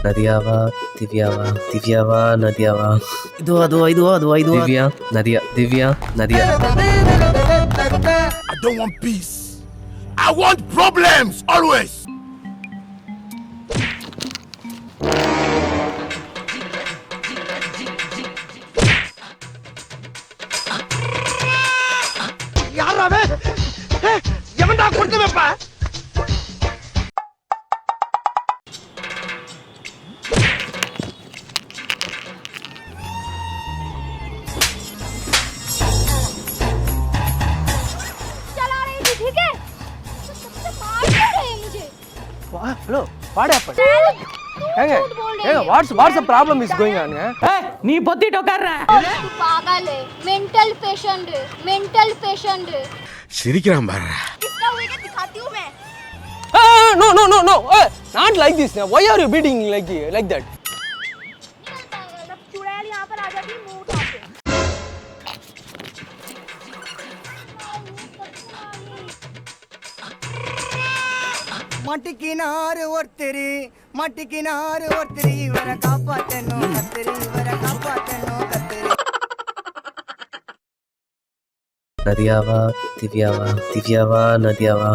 நதியாவா திவ்யாவா திவ்யாவா நதியாவா இதுவா Divya Nadiya Divya Nadiya. I don't want peace. I want problems always. யாராவே எவன்டா கொடுத்து வைப்பா? Hello, what happened? Hey, what's the problem is going on? Hey, நீ பொத்திட்டு உட்கார்ற. तू पागल है, मेंटल पेशेंट है. சிரிக்கிறான் பாரு. किसका हुएगा दिखाती हूँ मैं. No. Not like this. Why are you beating like that? चुड़ैल यहाँ पर आ जाती है मुंह उठा के. மட்டிக்கினாரு ஒருத்தர் இவரை காப்பாத்தணும் கத்திரி நதியாவா திவ்யாவா நதியாவா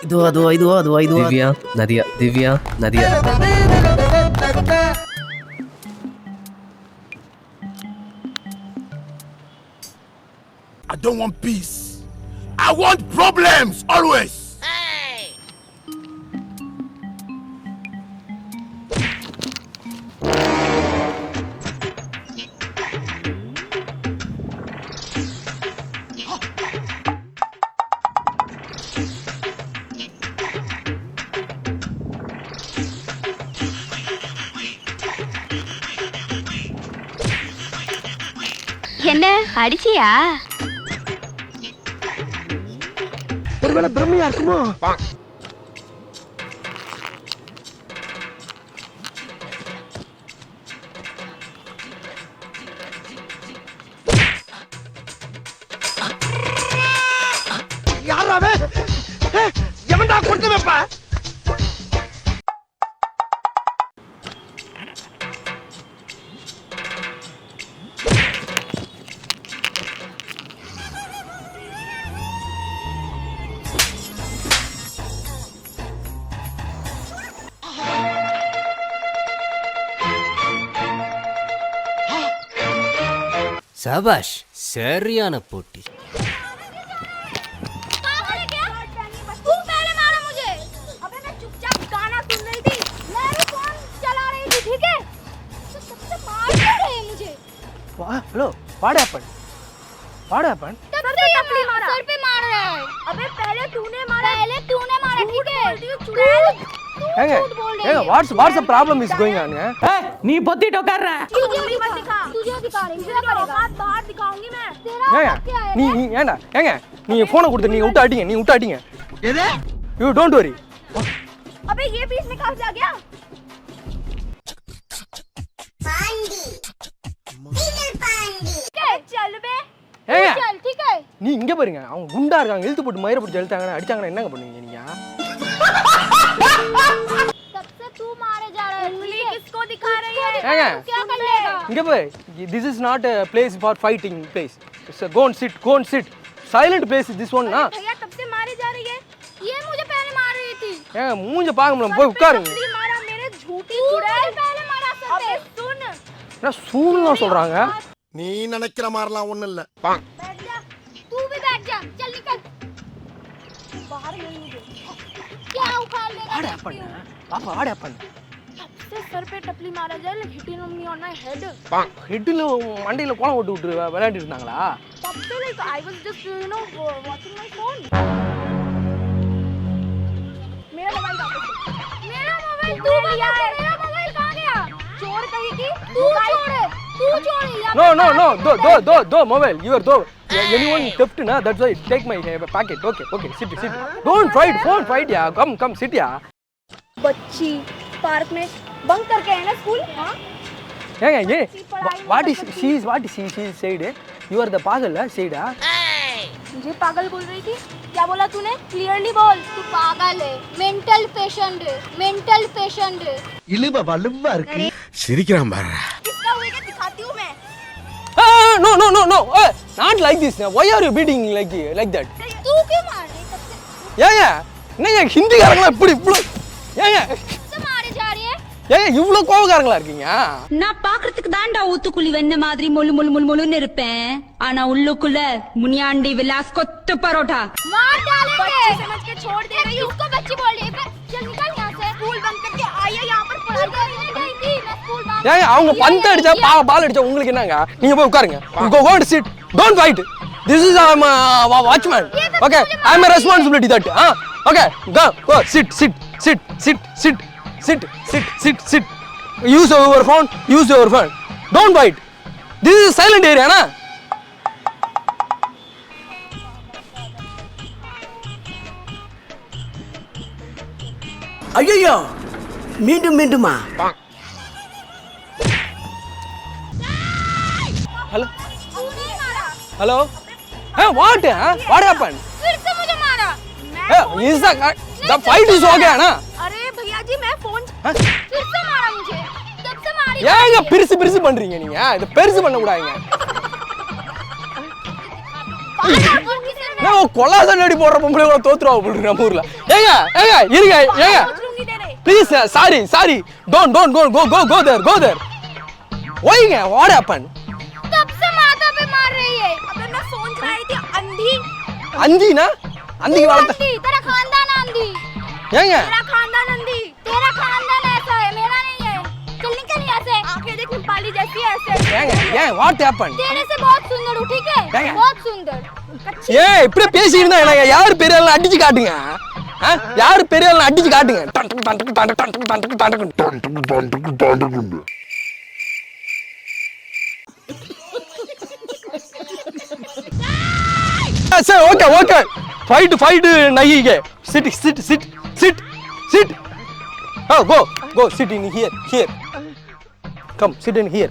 இதுவா Divya Nadiya Divya Nadiya. I don't want peace. I want problems always. என்ன அடிச்சியா? ஒருவேளை பிரம்மையா இருக்குமோ? யாராவே எவன்டா கொடுத்து வைப்பா? சபாஷ், சரியான போட்டி. तू पहले मारा मुझे. अबे मैं चुपचाप गाना सुन रही थी. मैं भी फोन चला रही थी, ठीक है? तो सबसे मार क्यों रहे हैं मुझे? Hello, what happened? तब से टपली मारा. सर पे मार रहा है. अबे पहले तूने मारा, ठीक है? चुड़ैल. Hey, what's the problem is going on? Hey, நீ பொத்திட்டு உட்கார்ற. तुझे दिखा रही हूँ. औकात बाहर दिखाऊंगी मैं. तेरा औकात क्या है? நீ போனை கொடுத்து நீ விட்டு அடிங்க. எது? You don't worry. अबे ये बीच में कहाँ से आ गया? चल बे. ஏங்க चल ठीक है. நீ இங்க பாருங்க, அவங்க குண்டா இருக்காங்க, இழுத்து போட்டு மயிரை பிடிச்சி அடிச்சாங்கன்னா என்னங்க பண்ணுவீங்க நீங்க? तब से तू मारे जा रहा है. उंगली किसको दिखा रही है? ஏங்க क्या कर लेगा? இங்க பாரு, this is not a place for fighting place. It's a go and sit. Silent place is this one, ना? भैया तब से मारे जा रही है. ये मुझे पहले मार रही थी. ஏங்க மூஞ்ச பாக்க முடியல, போய் உட்காருங்க. टपली मारा मेरे झूठी चुड़ैल. पहले मारा सर पे. सुन. என்ன சூழ்நிலை சொல்றாங்க? நீ நினைக்கிற மாதிரிலாம் ஒண்ணும் இல்ல. बैठ जा. तू भी बैठ जा. चल निकल. बाहर नहीं मुझे. क्या उखाड़ लेगा? பாப்பா what happened? से सर पे टपली मारा जाए like hitting me on my head. ஹெட்ல மண்டையில கோலம் போட்டு விட்டு விளையாடிட்டு இருந்தாங்களா? तब से like I was just watching my phone. मेरा मोबाइल वापस दे. मेरा मोबाइल तू लिया है. मेरा मोबाइल कहाँ गया? चोर कहीं की? तू चोर है. No mobile. You are anyone theft na? That's why take my packet. Okay. Sit. Don't fight. Phone fight ya. Come sit ya. बच्ची पार्क में बंक करके है ना स्कूल. हाँ. what is she said? You are the pagal said. मुझे पागल बोल रही थी? क्या बोला तूने? क्लियरली बोल। तू पागल है, मेंटल पेशेंट है, मेंटल पेशेंट है। சிரிக்கிறான் பாரு. किसका हुएगा दिखाती हूँ मैं। No, no, no, no. Not like this. Why are you beating like that? तू क्यों मार रही है सबसे? ஏங்க என்னங்க ஹிந்திக்காரங்களா இப்படி இவ்வளோ ஏங்க सबसे मारे जा रही है। ஏங்க இவ்வளோ கோவக்காரங்களா இருக்கீங்க? நான் பாக்குறதுக்கு தாண்டா ஊத்துக்குழி வெண்ண மாதிரி மொழு மொழு மொழு மொழுன்னு இருப்பேன். ஆனா உள்ளுக்குள்ள முனியாண்டி விலாஸ் கொத்து பரோட்டா. मार डालेंगे। समझ के छोड़ दे रही हूँ। उसको बच्ची बोल रही है। चल निकल यहाँ से। स्कूल बंद करके आई है यहाँ पर पढ़ाई करने गई थी। मैं स्कूल बंद। ஏங்க அவங்க பந்து அடிச்சா பால் அடிச்சா உங்களுக்கு என்னங்க? நீங்க போய் உட்காருங்க. Go and sit. Don't fight. This is watchman. Okay, I am a responsibility that. Okay, go sit. Use your phone. Don't fight. This is silent area, na? ஐயோ மீண்டுமா Hello. तू नहीं मारा। Hello. Hey, what? What happened? फिर से मुझे मारा। Hey, is the fight is okay, na? अरे भैया जी मैं फोन हाँ? फिर से मारा मुझे। तब से मारी। ஏங்க பெருசு பண்றீங்க நீங்க? இத பெருசு பண்ண கூடாதுங்க. நான் கொலாசன் அடி போடுற பொம்பளை கூட தோத்துறவ போடுற நம்ம ஊர்ல. ஏங்க இருங்க please sorry don't go there. ஓய்ங்க what happened? तब से माथा पे मार रही है। अबे मैं सोच रही थी अंधी। அந்தினா அந்திக்கு வளர்த்த अंधी तेरा खानदान अंधी। ஏங்க तेरा खानदान अंधी। तेरा खानदान ऐसा है मेरा नहीं है। चल निकल यहाँ से। आंखें देख नेपाली जैसी है ऐसे। ஏங்க what happened? तेरे से बहुत सुंदर हूँ ठीक है? क्या? बहुत सुंदर। ஏய் இப்படியே பேசி இருந்தா எனக்கு யார் பெரியவங்க அடிச்சு காட்டுங்க. யார் பெரியவங்க அடிச்சு காட்டுங்க. Sir, okay. Fight nahi hai. Sit. Oh, go. Sit in here. Come, sit in here.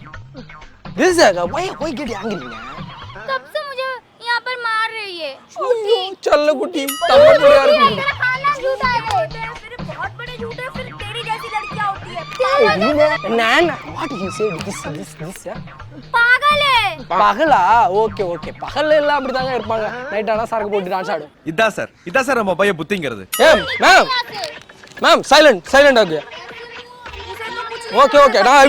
This is why get angry? तब से मुझे यहाँ पर मार रही है। चल गुटी. तेरा खानदान झूठा है। फिर बहुत बड़े झूठे फिर तेरी जैसी लड़कियाँ होती है। Nan, what he said? This, yeah? पागल है। பகலா ஓகே பகல்ல எல்லாம் அப்படிதாங்க இருப்பாங்க. நைட் ஆனா சரக்கு போட்டு டான்ஸ் ஆடும். இதான் சார் நம்ம பையன் புத்திங்கிறது. மேம் சைலண்ட் ஆகுங்க. Okay now I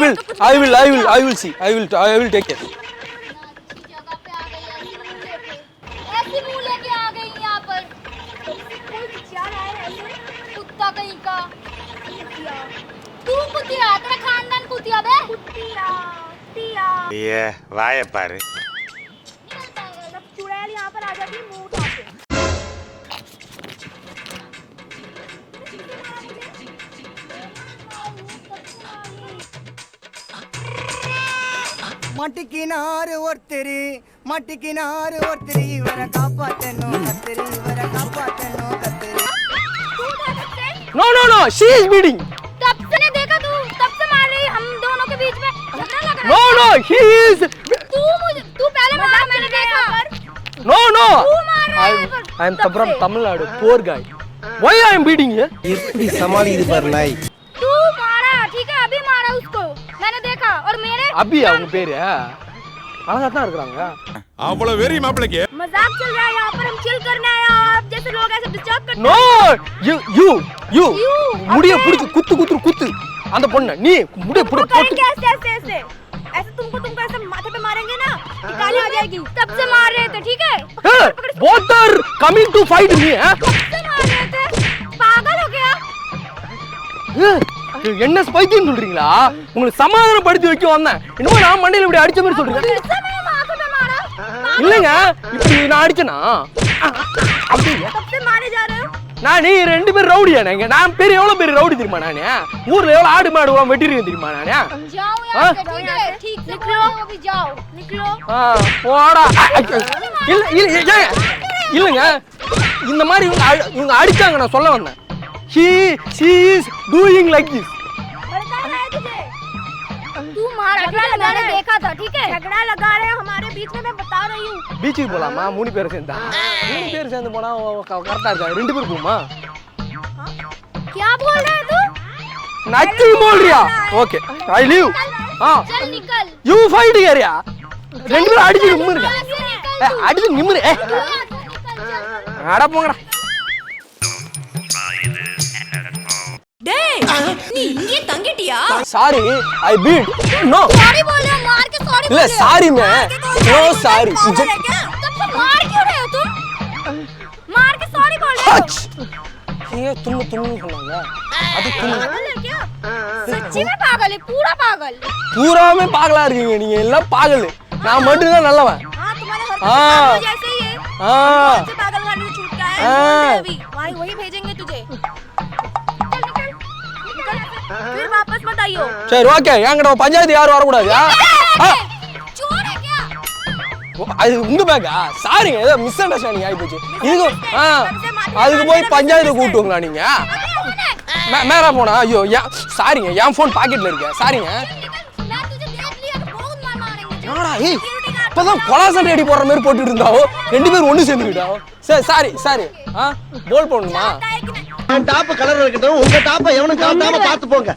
will see. I will take care. ऐसी मुंह लेके आ गई यहाँ पर। क्या लाया है ऐसे? कुत्ता कहीं का। तू कुतिया तेरा खानदान कुतिया बे। कुतिया ये वाये पारे. जब चुड़ैल यहाँ पर आ जाती मुंह उठा के। மட்டிக்கினாரு ஒருத்தர் இவரை காப்பாத்தணும் கத்திரி No, she is beating. तब से ने देखा तब से मार रही हम दोनों के बीच में झगड़ा लग रहा है। No, he is. तू पहले मारा मैंने देखा। No. तू मार रहा है पर I am from Tamil Nadu. Poor guy. Why I am beating you? எப்படி சமாளிக்குது பாரு நாய். तू मारा ठीक है अभी मारा उसको मैंने देखा और मेरे அபி அவங்க பேரு அழகா தான் இருக்காங்க. அவ்வளவு வெறி மாப்பிளைக்கு. मजाक चल रहा है यहाँ पर हम चिल करने आए आप जैसे लोग ऐसे डिस्टर्ब करते No, you முடிய புடிச்சு குத்து அந்த பொண்ணு நீ முடிய புடிச்சு करेंगे ऐसे तुमको ऐसे माथे पे मारेंगे ना निकाली आ जाएगी तब से मार रहे थे ठीक है both are coming to fight me. तब से मार रहे थे पागल हो गया என்ன ஸ்பைக்கிங் சொல்றீங்களா? உங்களுக்கு சமாதானப்படுத்தி வைக்க வந்தேன். இன்னும் நான் மண்டையில இப்படி அடிச்ச மாதிரி சொல்றீங்க. फिर से मैंने माथे पे मारा இல்லங்க இப்படி நான் அடிச்சனா அப்படி तब से मारे जा रहे हो நான் நீ ரெண்டு பேரும் ரவுடியா? நான் எவ்வளவு பெரிய ரவுடி தெரியுமா? நானு ஊர்ல எவ்வளவு ஆடு மாடு வெட்டிருக்கேன் தெரியுமா? நானு जाओ यार ठीक है ठीक निकलो अभी जाओ निकलो போடா. இல்லங்க இந்த மாதிரி இவங்க அடிச்சாங்க நான் சொல்ல வந்தேன். she is doing like this. भड़का रहा है तुझे तू मारा झगड़ा मैंने देखा था, ठीक है? झगड़ा लगा रहे हैं हमारे बीच में, मैं बता रही हूँ। பீச்சுக்கு போலாமா 3 பேர் சேர்ந்தா 3 பேர் சேர்ந்து போனா கரெக்டா இருக்கா 2 பேர் போமா क्या बोल रहा है तू? नथिंग बोल रिया ओके आई लीव हां चल निकल। यू फाइट हियर या 2 பேர் அடிச்சு நிம்முங்க அடிச்சு நிம்முற அட போங்கடா டேய் நீ இங்கே தங்கிட்டியா sorry I beat no sorry बोल रहे हो, मार के सॉरी இல்ல சாரி மே नो सारी तब से मार क्यों रहे हो तुम? मार के सॉरी बोल रहे हो। ये तुम சொன்னாங்க அது तुम पागल है क्या? सच्ची में पागल है, पूरा पागल। पूरा में पागला இருக்கீங்க நீங்க எல்லாம் பாगल நான் மட்டும் தான் நல்லவன் हाँ तुम्हारे हाँ। हरकत जैसे ही है। हाँ। कौन से पागल खाने से छूट का है? हाँ। अभी वही भेजेंगे तुझे। निकल निकल निकल, फिर वापस मत आइयो। சரி ஓகே என்கிட்ட பஞ்சாயத்து யாரும் வர கூடாது चोर है क्या? அது உங்க பேக்கா சாரிங்க ஏதோ மிஸ் அண்டர்ஸ்டாண்டிங் ஆயி போச்சு இதுக்கு அதுக்கு போய் பஞ்சாயத்து கூட்டுவீங்களா நீங்க மேரா போனா ஐயோ சாரிங்க என் ஃபோன் பாக்கெட்ல இருக்கு சாரிங்க मैं तुझे देख लिया तो बहुत मार मारेंगे। என்னடா ஏய் இப்பதான் கொலாசல் ரெடி போடுற மாதிரி போட்டுட்டு இருந்தாவோ 2 பேரும் ஒண்ணு சேர்ந்துக்கிட்டாவோ சரி சாரி போல் போடணுமா டாப் கலர் இருக்கட்டும் உங்க டாப்பை எவனும் காட்டாம பார்த்து போங்க